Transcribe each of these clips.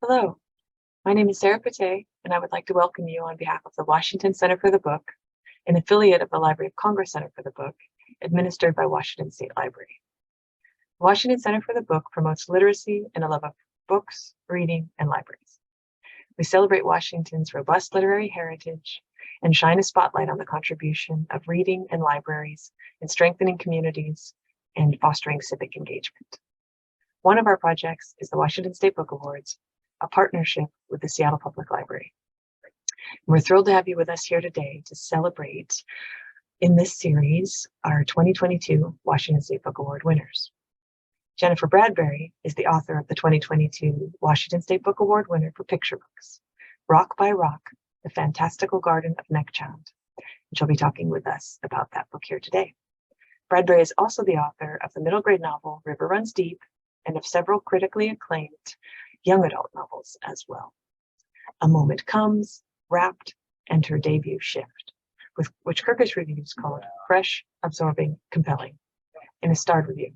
Hello, my name is Sarah Pate, and I would like to welcome you on behalf of the Washington Center for the Book, an affiliate of the Library of Congress Center for the Book, administered by Washington State Library. The Washington Center for the Book promotes literacy and a love of books, reading, and libraries. We celebrate Washington's robust literary heritage and shine a spotlight on the contribution of reading and libraries in strengthening communities and fostering civic engagement. One of our projects is the Washington State Book Awards, a partnership with the Seattle Public Library. We're thrilled to have you with us here today to celebrate in this series our 2022 Washington State Book Award winners. Jennifer Bradbury is the author of the 2022 Washington State Book Award winner for picture books, Rock by Rock, The Fantastical Garden of Neckchild. And she'll be talking with us about that book here today. Bradbury is also the author of the middle grade novel River Runs Deep and of several critically acclaimed young adult novels as well. A Moment Comes, Wrapped, and her debut Shift, which Kirkus Reviews called fresh, absorbing, compelling, in a starred review.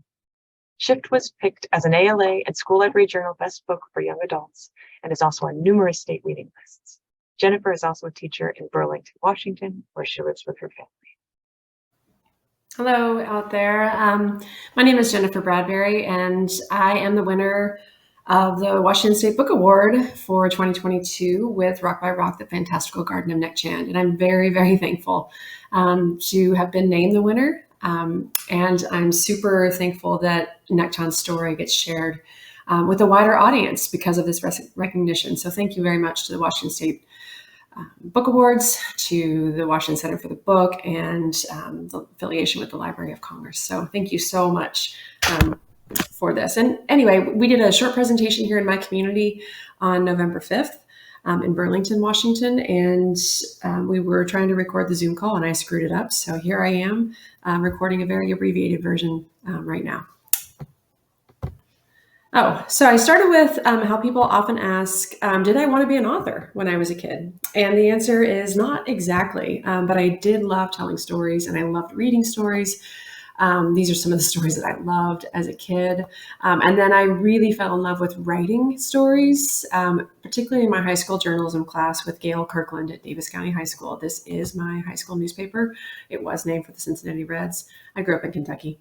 Shift was picked as an ALA and School Library Journal Best Book for Young Adults and is also on numerous state reading lists. Jennifer is also a teacher in Burlington, Washington, where she lives with her family. Hello out there. My name is Jennifer Bradbury, and I am the winner of the Washington State Book Award for 2022 with Rock by Rock, The Fantastical Garden of Neckchild. And I'm very, very thankful to have been named the winner. And I'm super thankful that Neckchild's story gets shared with a wider audience because of this recognition. So thank you very much to the Washington State Book Awards, to the Washington Center for the Book, and the affiliation with the Library of Congress. So thank you so much for this. And anyway, we did a short presentation here in my community on November 5th in Burlington, Washington, and we were trying to record the Zoom call and I screwed it up. So here I am recording a very abbreviated version right now. Oh, so I started with how people often ask, did I want to be an author when I was a kid? And the answer is not exactly, but I did love telling stories and I loved reading stories. These are some of the stories that I loved as a kid. And then I really fell in love with writing stories, particularly in my high school journalism class with Gail Kirkland at Davis County High School. This is my high school newspaper. It was named for the Cincinnati Reds. I grew up in Kentucky.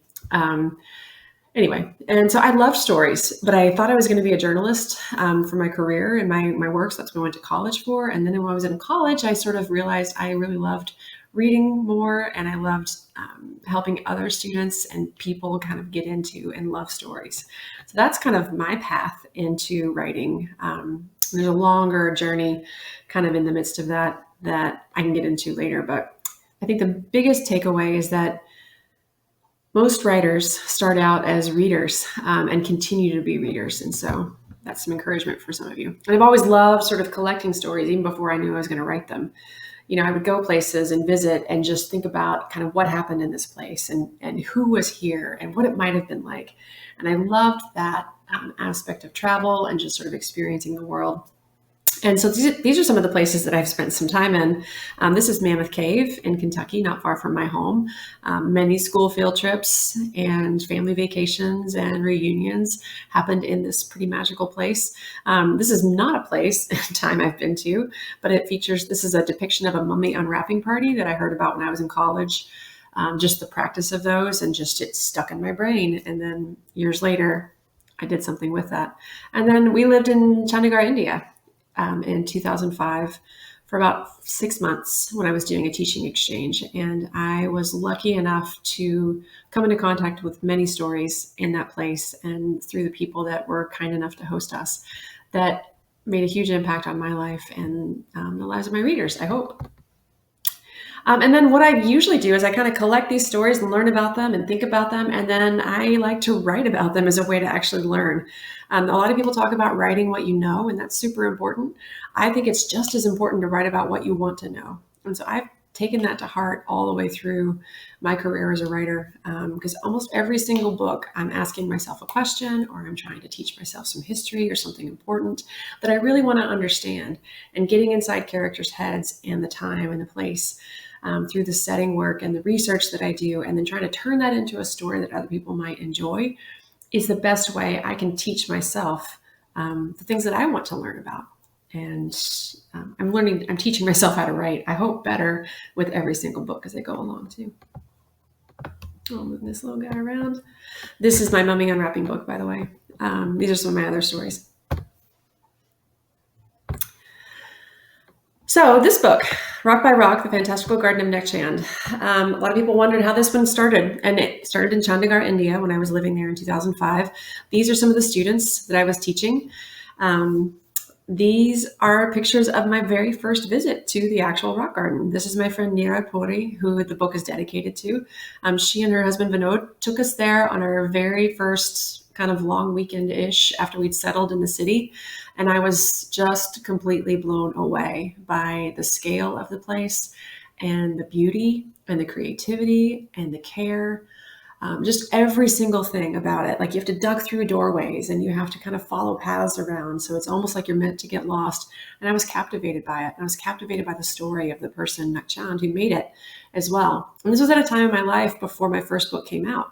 Anyway, and so I loved stories, but I thought I was going to be a journalist for my career and my work. So that's what I went to college for. And then when I was in college, I sort of realized I really loved reading more, and I loved helping other students and people kind of get into and love stories. So that's kind of my path into writing. There's a longer journey kind of in the midst of that I can get into later. But I think the biggest takeaway is that most writers start out as readers and continue to be readers. And so that's some encouragement for some of you. And I've always loved sort of collecting stories, even before I knew I was going to write them. You know, I would go places and visit and just think about kind of what happened in this place and who was here and what it might have been like. And I loved that aspect of travel and just sort of experiencing the world. And so these are some of the places that I've spent some time in. This is Mammoth Cave in Kentucky, not far from my home. Many school field trips and family vacations and reunions happened in this pretty magical place. This is not a place time I've been to, but this is a depiction of a mummy unwrapping party that I heard about when I was in college. Just the practice of those and just it stuck in my brain. And then years later, I did something with that. And then we lived in Chandigarh, India. In 2005 for about 6 months when I was doing a teaching exchange. And I was lucky enough to come into contact with many stories in that place and through the people that were kind enough to host us that made a huge impact on my life and the lives of my readers, I hope. And then what I usually do is I kind of collect these stories and learn about them and think about them. And then I like to write about them as a way to actually learn. A lot of people talk about writing what you know, and that's super important. I think it's just as important to write about what you want to know. And so I've taken that to heart all the way through my career as a writer, because almost every single book I'm asking myself a question or I'm trying to teach myself some history or something important that I really want to understand, and getting inside characters' heads and the time and the place. Through the setting work and the research that I do, and then trying to turn that into a story that other people might enjoy is the best way I can teach myself the things that I want to learn about. And I'm teaching myself how to write, I hope better with every single book as I go along too. I'll move this little guy around. This is my Mummy Unwrapping book, by the way. These are some of my other stories. So this book, Rock by Rock, The Fantastical Garden of Nechand. A lot of people wondered how this one started, and it started in Chandigarh, India, when I was living there in 2005. These are some of the students that I was teaching. These are pictures of my very first visit to the actual rock garden. This is my friend Neera Puri, who the book is dedicated to. She and her husband Vinod took us there on our very first kind of long weekend-ish after we'd settled in the city. And I was just completely blown away by the scale of the place and the beauty and the creativity and the care. Just every single thing about it. Like you have to duck through doorways and you have to kind of follow paths around. So it's almost like you're meant to get lost. And I was captivated by it. I was captivated by the story of the person, Nechand, who made it as well. And this was at a time in my life before my first book came out.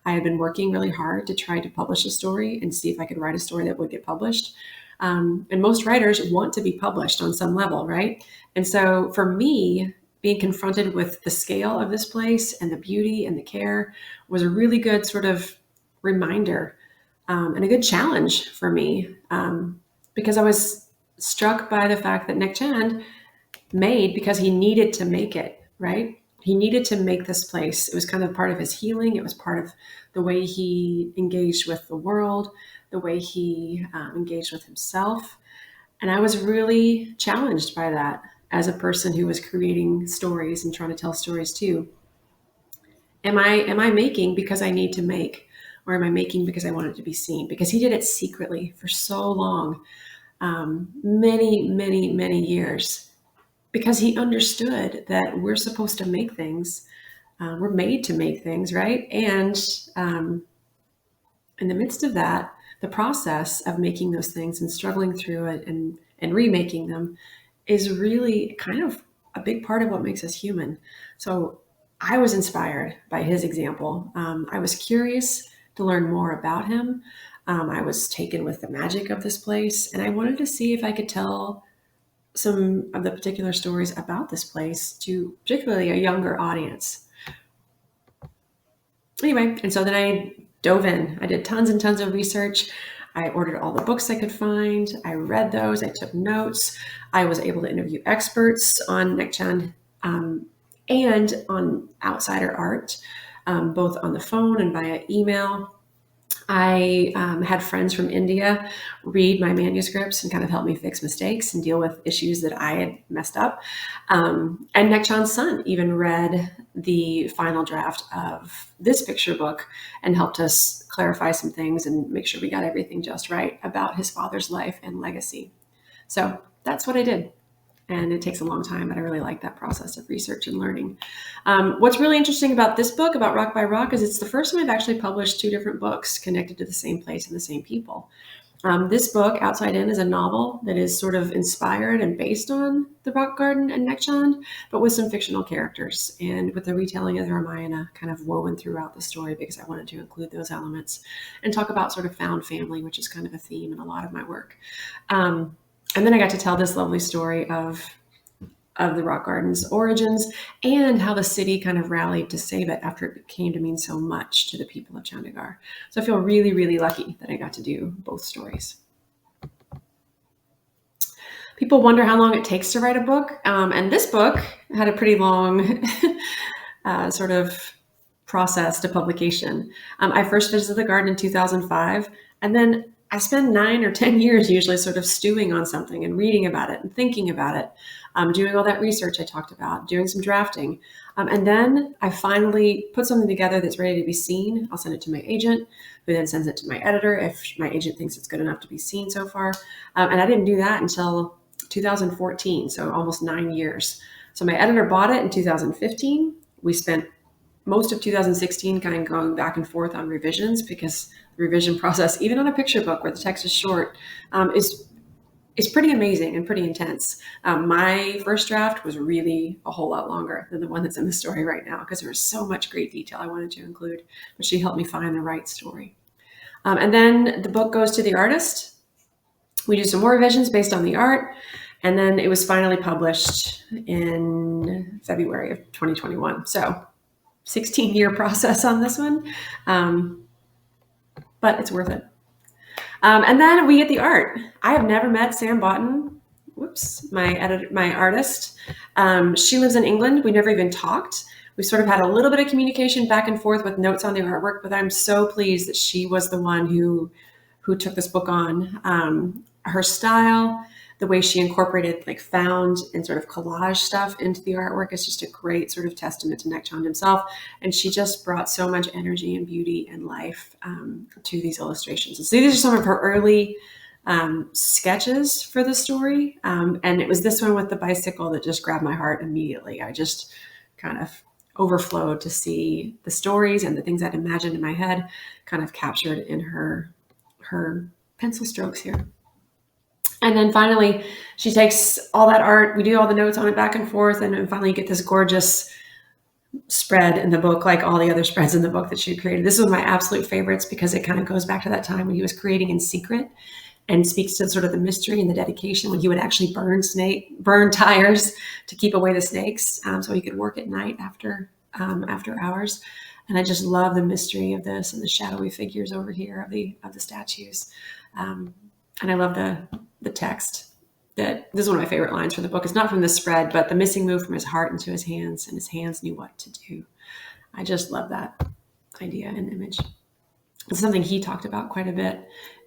I had been working really hard to try to publish a story and see if I could write a story that would get published. And most writers want to be published on some level, right? And so for me, being confronted with the scale of this place and the beauty and the care was a really good sort of reminder and a good challenge for me because I was struck by the fact that Nechand made because he needed to make it, right? He needed to make this place. It was kind of part of his healing. It was part of the way he engaged with the world, the way he engaged with himself. And I was really challenged by that as a person who was creating stories and trying to tell stories too. Am I making because I need to make, or am I making because I want it to be seen? Because he did it secretly for so long, many, many, many years, because he understood that we're supposed to make things. We're made to make things, right? And in the midst of that, the process of making those things and struggling through it and remaking them is really kind of a big part of what makes us human. So I was inspired by his example. I was curious to learn more about him. I was taken with the magic of this place, and I wanted to see if I could tell some of the particular stories about this place to particularly a younger audience. Anyway, and so then I dove in. I did tons and tons of research. I ordered all the books I could find. I read those. I took notes. I was able to interview experts on Nechand and on outsider art, both on the phone and via email. I had friends from India read my manuscripts and kind of help me fix mistakes and deal with issues that I had messed up. And Nechand's son even read the final draft of this picture book and helped us clarify some things and make sure we got everything just right about his father's life and legacy. So that's what I did. And it takes a long time, but I really like that process of research and learning. What's really interesting about this book, about Rock by Rock, is it's the first time I've actually published two different books connected to the same place and the same people. This book, Outside In, is a novel that is sort of inspired and based on the rock garden and Nechand, but with some fictional characters and with the retelling of the Ramayana kind of woven throughout the story because I wanted to include those elements and talk about sort of found family, which is kind of a theme in a lot of my work. And then I got to tell this lovely story of the rock garden's origins and how the city kind of rallied to save it after it came to mean so much to the people of Chandigarh. So I feel really, really lucky that I got to do both stories. People wonder how long it takes to write a book. And this book had a pretty long sort of process to publication. I first visited the garden in 2005, and then I spend 9 or 10 years usually sort of stewing on something and reading about it and thinking about it, doing all that research I talked about, doing some drafting. And then I finally put something together that's ready to be seen. I'll send it to my agent, who then sends it to my editor if my agent thinks it's good enough to be seen so far. And I didn't do that until 2014, so almost 9 years. So my editor bought it in 2015. We spent most of 2016 kind of going back and forth on revisions because the revision process, even on a picture book where the text is short, is pretty amazing and pretty intense. My first draft was really a whole lot longer than the one that's in the story right now because there was so much great detail I wanted to include, but she helped me find the right story. And then the book goes to the artist. We do some more revisions based on the art, and then it was finally published in February of 2021. So 16-year process on this one, but it's worth it. And then we get the art. I have never met Sam Botten. Whoops, my artist. She lives in England. We never even talked. We sort of had a little bit of communication back and forth with notes on the artwork, but I'm so pleased that she was the one who took this book on. Her style, the way she incorporated like found and sort of collage stuff into the artwork is just a great sort of testament to Nick Chond himself. And she just brought so much energy and beauty and life to these illustrations. And so these are some of her early sketches for the story. And it was this one with the bicycle that just grabbed my heart immediately. I just kind of overflowed to see the stories and the things I'd imagined in my head kind of captured in her pencil strokes here. And then finally, she takes all that art, we do all the notes on it back and forth, and then finally you get this gorgeous spread in the book, like all the other spreads in the book that she created. This was my absolute favorites because it kind of goes back to that time when he was creating in secret and speaks to sort of the mystery and the dedication when he would actually burn tires to keep away the snakes, so he could work at night after hours. And I just love the mystery of this and the shadowy figures over here of the statues. And I love the text. That this is one of my favorite lines from the book. It's not from the spread, but the missing moved from his heart into his hands, and his hands knew what to do. I just love that idea and image. It's something he talked about quite a bit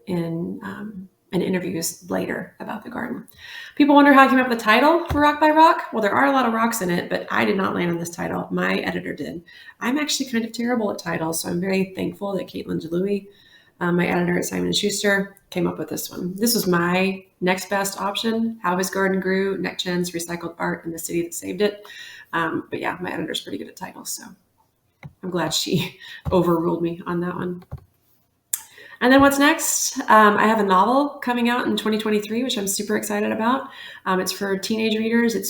in interviews later about the garden. People wonder how I came up with the title for Rock by Rock. Well, there are a lot of rocks in it, but I did not land on this title. My editor did. I'm actually kind of terrible at titles, so I'm very thankful that Caitlin DeLuey, my editor at Simon & Schuster, came up with this one. This was my next best option: How His Garden Grew, Nick Chen's Recycled Art, and The City That Saved It. But yeah, my editor's pretty good at titles, so I'm glad she overruled me on that one. And then what's next? I have a novel coming out in 2023, which I'm super excited about. It's for teenage readers. It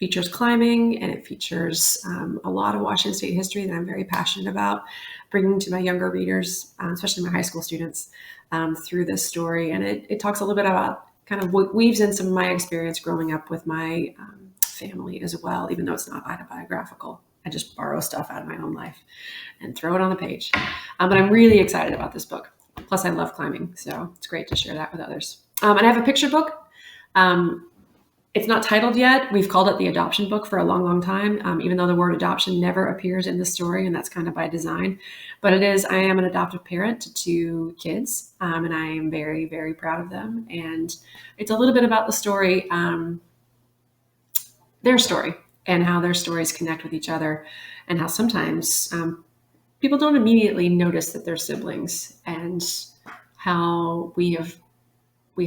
features climbing, and it features a lot of Washington State history that I'm very passionate about bringing to my younger readers, especially my high school students, through this story. And it talks a little bit about, kind of weaves in some of my experience growing up with my family as well, even though it's not autobiographical. I just borrow stuff out of my own life and throw it on the page. But I'm really excited about this book. Plus, I love climbing, so it's great to share that with others. And I have a picture book. It's not titled yet. We've called it the adoption book for a long, long time, even though the word adoption never appears in the story, and that's kind of by design. But it is, I am an adoptive parent to 2 kids, and I am very, very proud of them. And it's a little bit about the story, their story, and how their stories connect with each other, and how sometimes people don't immediately notice that they're siblings, and how we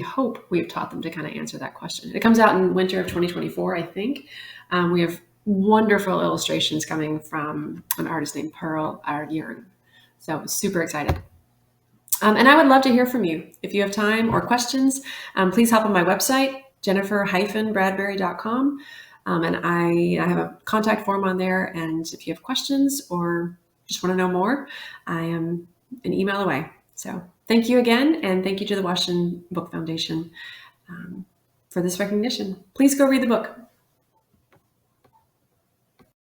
hope we have taught them to kind of answer that question. It comes out in winter of 2024, I think. We have wonderful illustrations coming from an artist named Pearl Ardjern. So super excited. And I would love to hear from you. If you have time or questions, please hop on my website, jennifer-bradbury.com. And I have a contact form on there. And if you have questions or just want to know more, I am an email away. So thank you again, and thank you to the Washington Book Foundation for this recognition. Please go read the book.